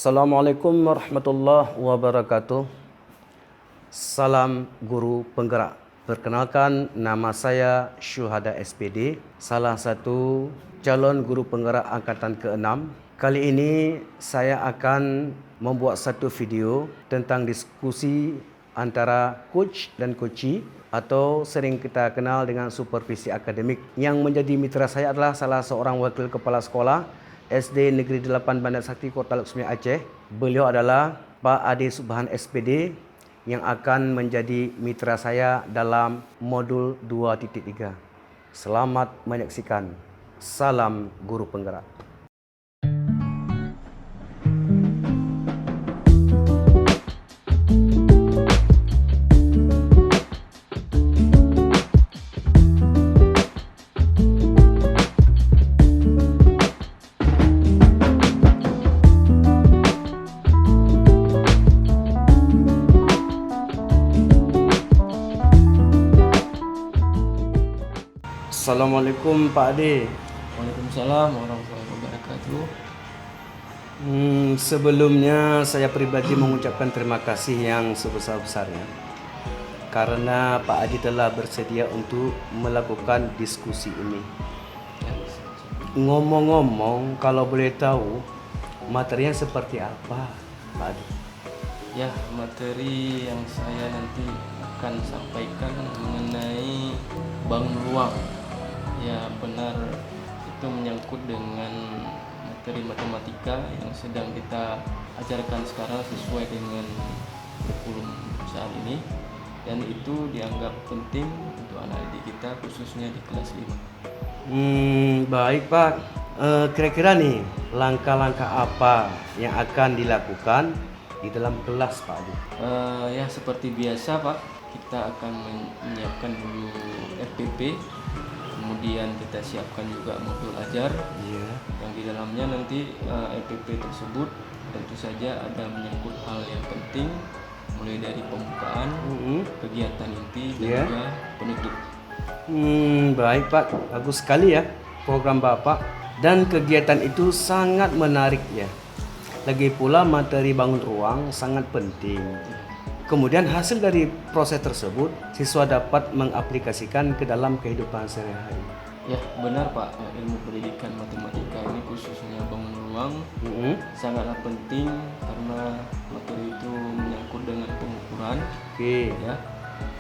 Assalamualaikum warahmatullahi wabarakatuh. Salam guru penggerak. Perkenalkan, nama saya Syuhada SPD, salah satu calon guru penggerak angkatan ke-6. Kali ini saya akan membuat satu video tentang diskusi antara coach dan coachee atau sering kita kenal dengan supervisi akademik. Yang menjadi mitra saya adalah salah seorang wakil kepala sekolah SD Negeri 8 Bandar Sakti Kota Laksmi Aceh. Beliau adalah Pak Ade Subhan SPD yang akan menjadi mitra saya dalam modul 2.3. Selamat menyaksikan. Salam guru penggerak. Assalamualaikum Pak Ade. Waalaikumsalam warahmatullahi wabarakatuh. Sebelumnya saya pribadi mengucapkan terima kasih yang sebesar-besarnya karena Pak Ade telah bersedia untuk melakukan diskusi ini. Ngomong-ngomong, kalau boleh tahu materinya seperti apa, Pak Ade? Ya, materi yang saya nanti akan sampaikan mengenai bangun ruang. Ya, benar, itu menyangkut dengan materi matematika yang sedang kita ajarkan sekarang sesuai dengan kurikulum saat ini, dan itu dianggap penting untuk anak didik kita khususnya di kelas 5. Baik Pak, kira-kira nih langkah-langkah apa yang akan dilakukan di dalam kelas Pak Ade? Ya, seperti biasa Pak, kita akan menyiapkan dulu FPP, kemudian kita siapkan juga modul ajar yang di dalamnya nanti FPP tersebut tentu saja ada menyangkut hal yang penting, mulai dari pembukaan, kegiatan inti dan juga penutup. Baik Pak, bagus sekali ya program Bapak, dan kegiatan itu sangat menarik ya. Lagi pula materi bangun ruang sangat penting. Kemudian hasil dari proses tersebut siswa dapat mengaplikasikan ke dalam kehidupan sehari-hari. Ya, benar Pak, ilmu pendidikan matematika ini khususnya bangun ruang sangatlah penting karena materi itu menyangkut dengan pengukuran. Ya,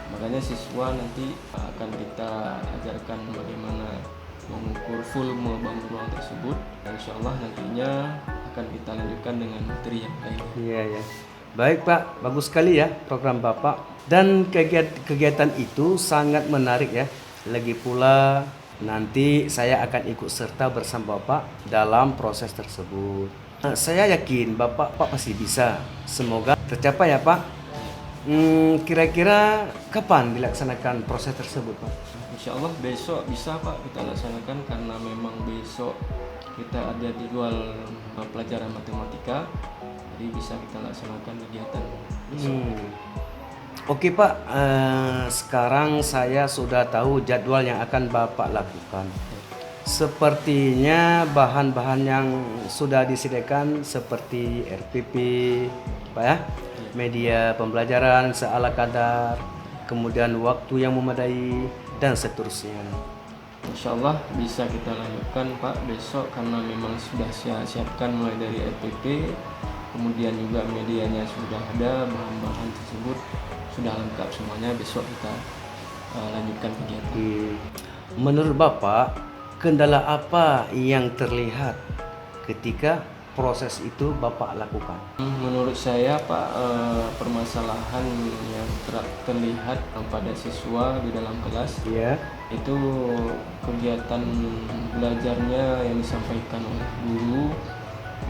makanya siswa nanti akan kita ajarkan bagaimana mengukur volume bangun ruang tersebut, dan insya Allah nantinya akan kita lanjutkan dengan materi yang lain. Iya. Baik Pak, bagus sekali ya program Bapak, dan kegiatan itu sangat menarik ya. Lagi pula nanti saya akan ikut serta bersama Bapak dalam proses tersebut. Saya yakin Bapak pasti bisa. Semoga tercapai ya Pak. Kira-kira kapan dilaksanakan proses tersebut Pak? Insya Allah besok bisa Pak kita laksanakan, karena memang besok kita ada jadwal pelajaran matematika, jadi bisa kita laksanakan kegiatan besok. Oke Pak, sekarang saya sudah tahu jadwal yang akan Bapak lakukan. Sepertinya bahan-bahan yang sudah disediakan seperti RPP, Pak ya, media pembelajaran seala kadar, kemudian waktu yang memadai, dan seterusnya. Insya Allah bisa kita lanjutkan Pak besok, karena memang sudah saya siapkan mulai dari RPP, kemudian juga medianya sudah ada, bahan-bahan tersebut sudah lengkap semuanya. Besok kita lanjutkan kegiatan. Menurut Bapak, kendala apa yang terlihat ketika proses itu Bapak lakukan? Menurut saya Pak, permasalahan yang terlihat pada siswa di dalam kelas itu kegiatan belajarnya yang disampaikan oleh guru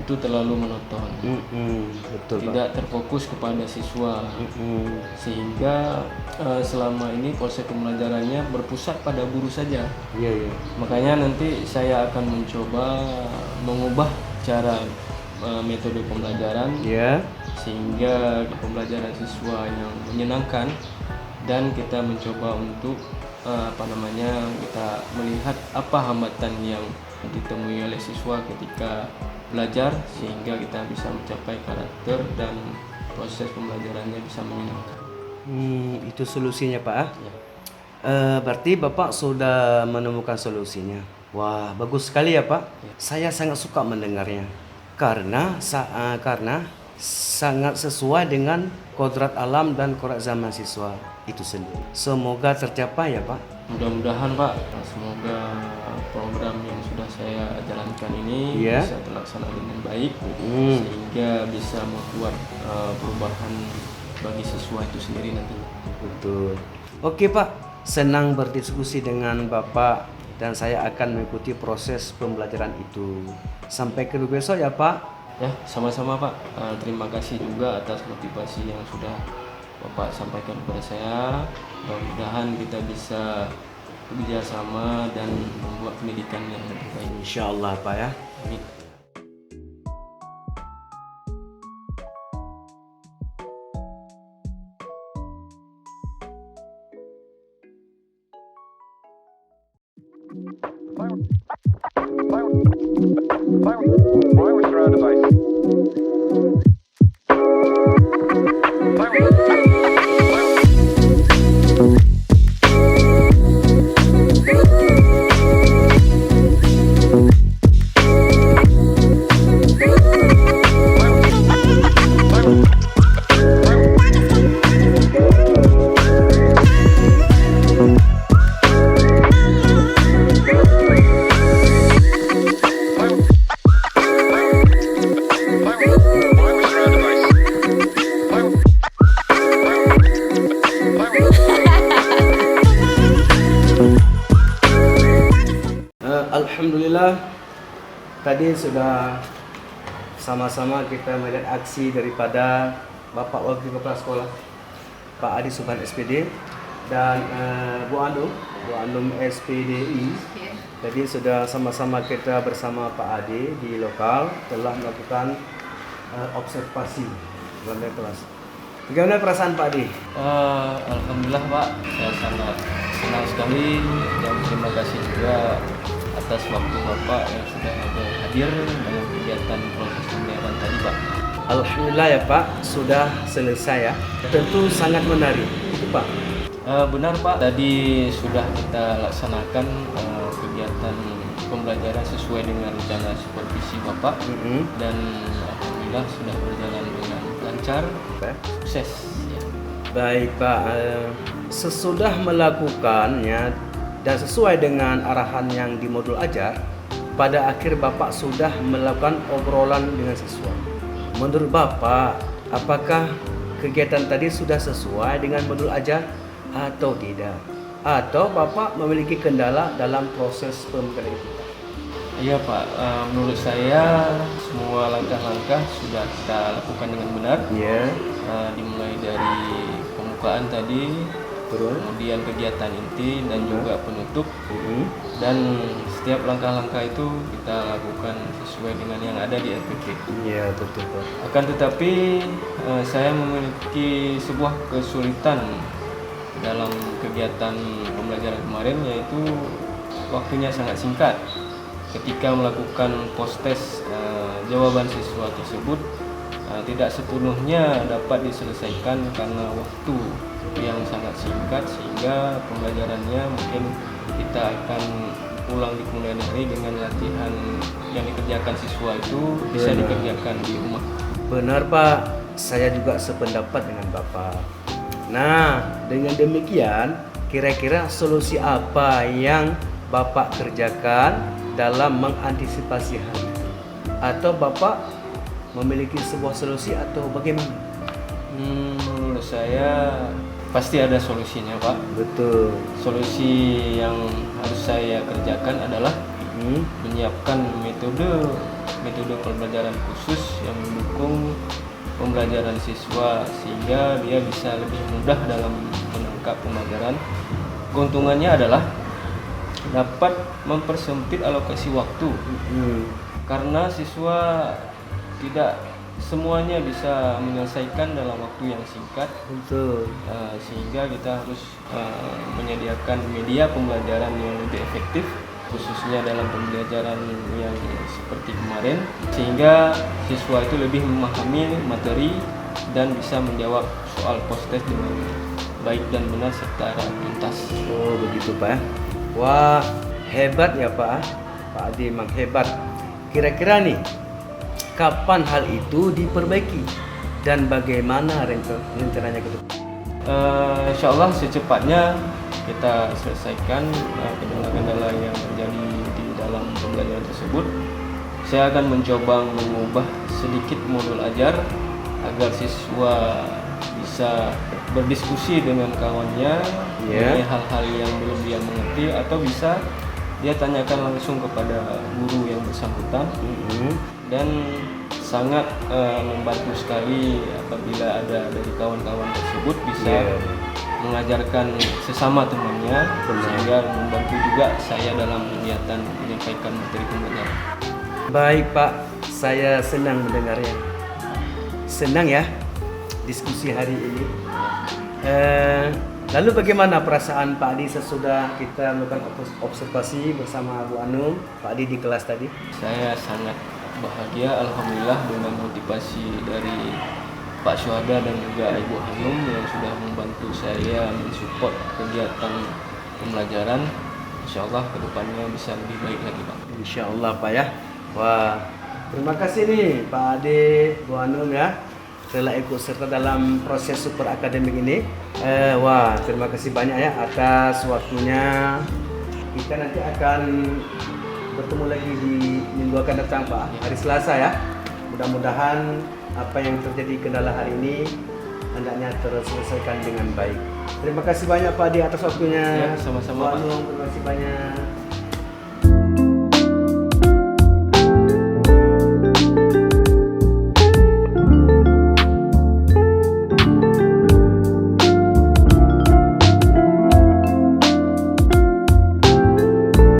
itu terlalu monoton. Betul, tidak terfokus kepada siswa, sehingga selama ini proses pembelajarannya berpusat pada guru saja. Makanya nanti saya akan mencoba mengubah cara metode pembelajaran sehingga pembelajaran siswa yang menyenangkan, dan kita mencoba untuk kita melihat apa hambatan yang ditemui oleh siswa ketika belajar sehingga kita bisa mencapai karakter dan proses pembelajarannya bisa menyenangkan. Itu solusinya Pak. Ya. Berarti Bapak sudah menemukan solusinya. Wah, bagus sekali ya Pak. Saya sangat suka mendengarnya. Karena sangat sesuai dengan kodrat alam dan kodrat zaman siswa itu sendiri. Semoga tercapai ya Pak. Mudah-mudahan Pak, semoga program yang sudah saya jalankan ini Iya. bisa terlaksana dengan baik sehingga bisa membuat perubahan bagi siswa itu sendiri nanti. Betul. Oke Pak, senang berdiskusi dengan Bapak dan saya akan mengikuti proses pembelajaran itu. Sampai ketemu besok ya Pak. Ya, sama-sama Pak. Terima kasih juga atas motivasi yang sudah Bapak sampaikan kepada saya. Mudah-mudahan kita bisa bekerja sama dan membuat pendidikan yang lebih baik. Insya Allah Pak ya. Amin. Wireless around device. Wireless around device. Alhamdulillah tadi sudah sama-sama kita melihat aksi daripada Bapak Wakil Kepala Sekolah Pak Adi Subhan SPD dan Bu Anum SPDI. Tadi sudah sama-sama kita bersama Pak Adi di lokal telah melakukan observasi dalam kelas. Bagaimana perasaan Pak Adi? Alhamdulillah Pak, saya sangat senang sekali dan terima kasih juga atas waktu Bapak yang sudah hadir dalam kegiatan proses pembelajaran tadi Pak. Alhamdulillah ya Pak, sudah selesai ya. Tentu sangat menarik. Itu Pak. Benar Pak, tadi sudah kita laksanakan kegiatan pembelajaran sesuai dengan rencana supervisi Bapak dan alhamdulillah sudah berjalan dengan lancar, sukses. Ya. Baik Pak, sesudah melakukannya dan sesuai dengan arahan yang di modul ajar, pada akhir Bapak sudah melakukan obrolan dengan siswa. Menurut Bapak, apakah kegiatan tadi sudah sesuai dengan modul ajar atau tidak? Atau Bapak memiliki kendala dalam proses pembelajaran itu? Iya Pak, menurut saya semua langkah-langkah sudah kita lakukan dengan benar. Ya. Dimulai dari pembukaan tadi, kemudian kegiatan inti dan juga penutup. Dan setiap langkah-langkah itu kita lakukan sesuai dengan yang ada di RPP. Iya betul Pak. Akan tetapi saya memiliki sebuah kesulitan dalam kegiatan pembelajaran kemarin, yaitu waktunya sangat singkat. Ketika melakukan post-test jawaban siswa tersebut tidak sepenuhnya dapat diselesaikan karena waktu yang sangat singkat, sehingga pembelajarannya mungkin kita akan pulang di kemudian hari dengan latihan yang dikerjakan siswa itu bisa dikerjakan di rumah. Benar Pak, saya juga sependapat dengan Bapak. Nah, dengan demikian, kira-kira solusi apa yang Bapak kerjakan dalam mengantisipasi hal itu? Atau Bapak memiliki sebuah solusi atau bagaimana? Menurut saya pasti ada solusinya Pak. Betul. Solusi yang harus saya kerjakan adalah menyiapkan metode pembelajaran khusus yang mendukung pembelajaran siswa sehingga dia bisa lebih mudah dalam menangkap pembelajaran. Keuntungannya adalah dapat mempersempit alokasi waktu karena siswa tidak semuanya bisa menyelesaikan dalam waktu yang singkat. Betul. Sehingga kita harus menyediakan media pembelajaran yang lebih efektif khususnya dalam pembelajaran yang seperti kemarin, sehingga siswa itu lebih memahami materi dan bisa menjawab soal post-test dengan baik dan benar serta tuntas. Oh begitu Pak ya. Wah hebat ya Pak. Pak Adi memang hebat. Kira-kira nih kapan hal itu diperbaiki dan bagaimana rencananya ke depan? Insya Allah secepatnya kita selesaikan kendala-kendala yang terjadi di dalam pembelajaran tersebut. Saya akan mencoba mengubah sedikit modul ajar agar siswa bisa berdiskusi dengan kawannya mengenai hal-hal yang belum dia mengerti, atau bisa dia tanyakan langsung kepada guru yang bersangkutan. Dan sangat membantu sekali apabila ada dari kawan-kawan tersebut bisa mengajarkan sesama temannya, sehingga membantu juga saya dalam kegiatan menyampaikan materi pembelajaran. Baik Pak, saya senang mendengarnya. Senang ya diskusi hari ini. Lalu bagaimana perasaan Pak Adi sesudah kita melakukan observasi bersama Bu Anum, Pak Adi di kelas tadi? Saya sangat bahagia, alhamdulillah, dengan motivasi dari Pak Syuhada dan juga Ibu Hanum yang sudah membantu saya mensupport kegiatan pembelajaran. Insya Allah kedepannya bisa lebih baik lagi Pak. Insya Allah Pak ya. Wah, terima kasih nih Pak Ade, Bu Hanum ya, telah ikut serta dalam proses super akademik ini. Wah, terima kasih banyak ya atas waktunya. Kita nanti akan bertemu lagi di minggu akan datang Pak, hari Selasa ya. Mudah-mudahan apa yang terjadi kendala hari ini hendaknya terselesaikan dengan baik. Terima kasih banyak Pak Adi atas waktunya. Ya, sama-sama Pak. Terima kasih banyak.